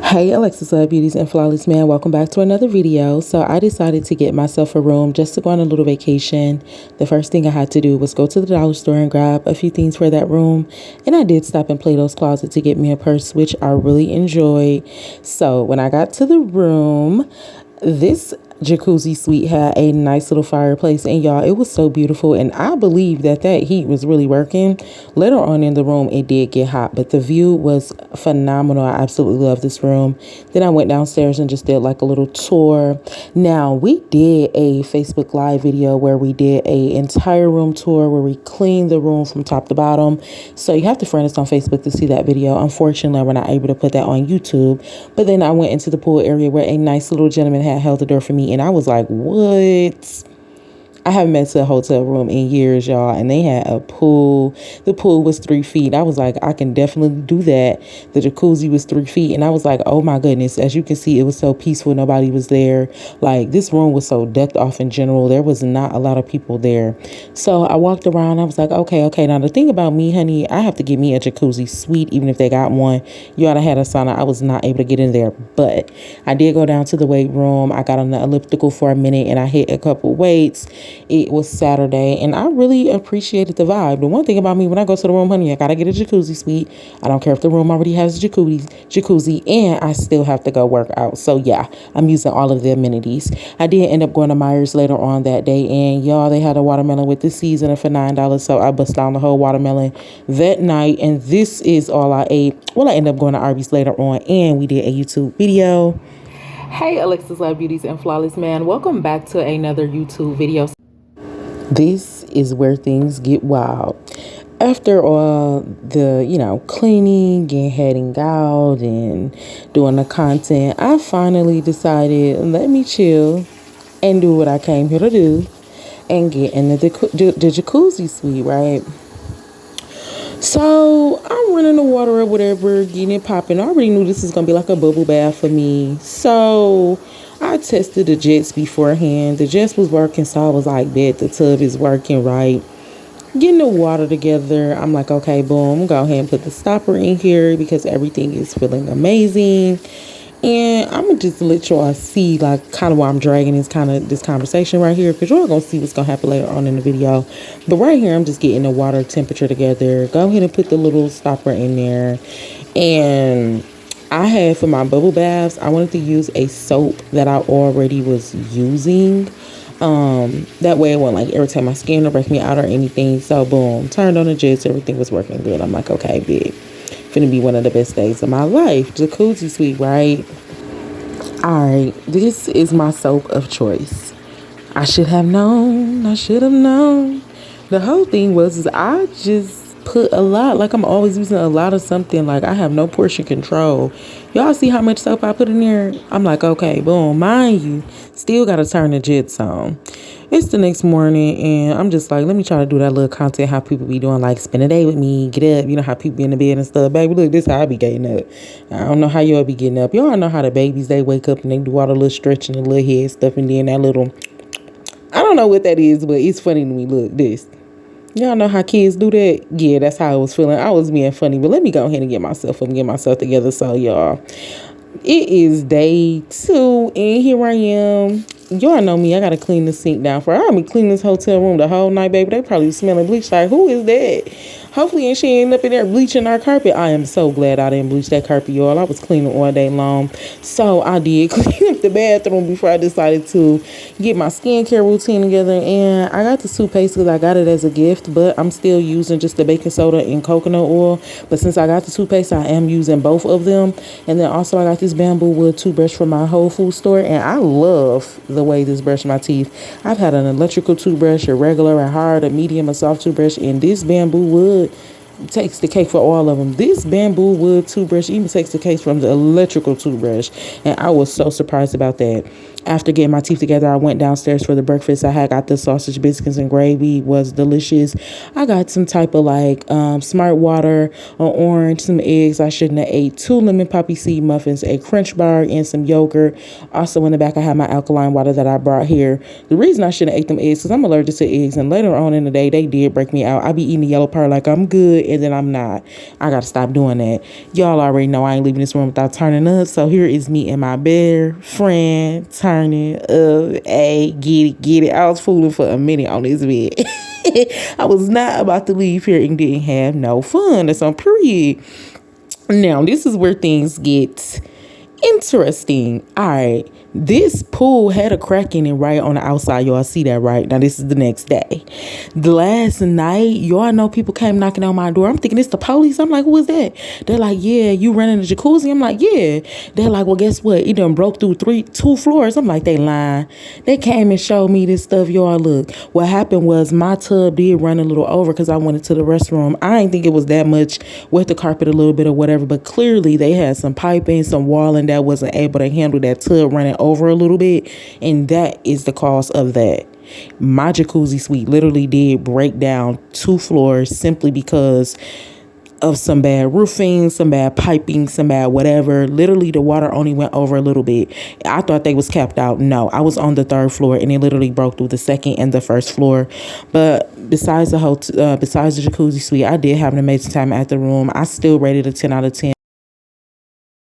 Hey Alexis Love Beauties and Flawless Man, welcome back to another video. So I decided to get myself a room just to go on a little vacation. The first thing I had to do was go to the dollar store and grab a few things for that room. And I did stop in Plato's Closet to get me a purse, which I really enjoyed. So when I got to the room, this jacuzzi suite had a nice little fireplace, and y'all, it was so beautiful, and I believe that heat was really working. Later on in the room it did get hot, but the view was phenomenal. I absolutely love this room. Then I went downstairs and just did like a little tour. Now we did a Facebook live video where we did a entire room tour where we cleaned the room from top to bottom, so you have to friend us on Facebook to see that video. Unfortunately, we're not able to put that on YouTube. But then I went into the pool area where a nice little gentleman had held the door for me, and I was like, what? I haven't been to a hotel room in years, y'all, and they had a pool. The pool was 3 feet. I was like, I can definitely do that. The jacuzzi was 3 feet, and I was like, oh my goodness. As you can see, it was so peaceful. Nobody was there. Like, this room was so decked off in general. There was not a lot of people there. So I walked around. I was like, okay. Now, the thing about me, honey, I have to get me a jacuzzi suite, even if they got one. You ought to have a sauna. I was not able to get in there, but I did go down to the weight room. I got on the elliptical for a minute, and I hit a couple weights. It was Saturday, and I really appreciated the vibe. The one thing about me, when I go to the room, honey, I gotta get a jacuzzi suite. I don't care if the room already has a jacuzzi, and I still have to go work out. So yeah, I'm using all of the amenities. I did end up going to Myers later on that day, and y'all, they had a watermelon with the seasoning for $9. So I bust down the whole watermelon that night, and this is all I ate. Well, I ended up going to Arby's later on, and we did a YouTube video. Hey Alexis Love Beauties and Flawless Man, welcome back to another YouTube video. This is where things get wild. After all the, cleaning and heading out and doing the content, I finally decided, let me chill and do what I came here to do and get in the jacuzzi suite, right? So I'm running the water or whatever, getting it popping. I already knew this was going to be like a bubble bath for me. So I tested the jets beforehand. The jets was working, so I was like, bet the tub is working right. Getting the water together, I'm like, okay, boom, go ahead and put the stopper in here because everything is feeling amazing. And I'm going to just let y'all see, like, kind of why I'm dragging this conversation right here, because y'all going to see what's going to happen later on in the video. But right here, I'm just getting the water temperature together. Go ahead and put the little stopper in there. And I had, for my bubble baths, I wanted to use a soap that I already was using. That way it won't like irritate my skin or break me out or anything. So boom, turned on the jets, everything was working good. I'm like, okay, big. Finna be one of the best days of my life. Jacuzzi suite, right? Alright, this is my soap of choice. I should have known. The whole thing was I just put a lot, like I'm always using a lot of something, like I have no portion control. Y'all see how much soap I put in there? I'm like, okay, boom, mind you, still gotta turn the jets on. It's the next morning, and I'm just like, let me try to do that little content how people be doing, like spend a day with me, get up, you know how people be in the bed and stuff. Baby, look, this how I be getting up. I don't know how y'all be getting up. Y'all know how the babies, they wake up and they do all the little stretching and little head stuff, and then that little, I don't know what that is, but it's funny to me. Look, this. Y'all know how kids do that? Yeah, that's how I was feeling. I was being funny, but let me go ahead and get myself up and get myself together. So, y'all, it is day 2, and here I am. Y'all know me. I got to clean the sink down for. I been cleaning this hotel room the whole night, baby. They probably smelling bleach. Like, who is that? Hopefully, she ain't up in there bleaching our carpet. I am so glad I didn't bleach that carpet, y'all. I was cleaning all day long. So I did clean up the bathroom before I decided to get my skincare routine together. And I got the toothpaste because I got it as a gift, but I'm still using just the baking soda and coconut oil. But since I got the toothpaste, I am using both of them. And then also I got this bamboo wood toothbrush from my Whole Foods store. And I love the way this brushes my teeth. I've had an electrical toothbrush, a regular, a hard, a medium, a soft toothbrush, and this bamboo wood takes the cake for all of them. This bamboo wood toothbrush even takes the cake from the electrical toothbrush, and I was so surprised about that. After getting my teeth together, I went downstairs for the breakfast. I had got the sausage biscuits and gravy. It was delicious. I got some type of like smart water, an orange, some eggs I shouldn't have ate, 2 lemon poppy seed muffins, a crunch bar, and some yogurt. Also in the back, I had my alkaline water that I brought here. The reason I shouldn't have ate them eggs because I'm allergic to eggs, and later on in the day, they did break me out. I be eating the yellow part like I'm good, and then I'm not. I gotta stop doing that. Y'all already know I ain't leaving this room without turning up. So here is me and my bear friend turning up. Hey, get it. I was fooling for a minute on this bed. I was not about to leave here and didn't have no fun. That's on period. Now, this is where things get interesting. All right. This pool had a crack in it right on the outside. Y'all see that, right? Now, this is the next day. The last night, y'all know people came knocking on my door. I'm thinking it's the police. I'm like, who is that? They're like, yeah, you running the jacuzzi? I'm like, yeah. They're like, well, guess what? It done broke through two floors. I'm like, they lying. They came and showed me this stuff. Y'all, look. What happened was my tub did run a little over because I went into the restroom. I didn't think it was that much. Wet the carpet a little bit or whatever, but clearly they had some piping, some walling that wasn't able to handle that tub running over a little bit, and that is the cause of that. My jacuzzi suite literally did break down 2 floors simply because of some bad roofing, some bad piping, some bad whatever. Literally the water only went over a little bit. I thought they was capped out. No, I was on the 3rd floor and it literally broke through the 2nd and the 1st floor. But besides the jacuzzi suite, I did have an amazing time at the room. I still rated a 10 out of 10.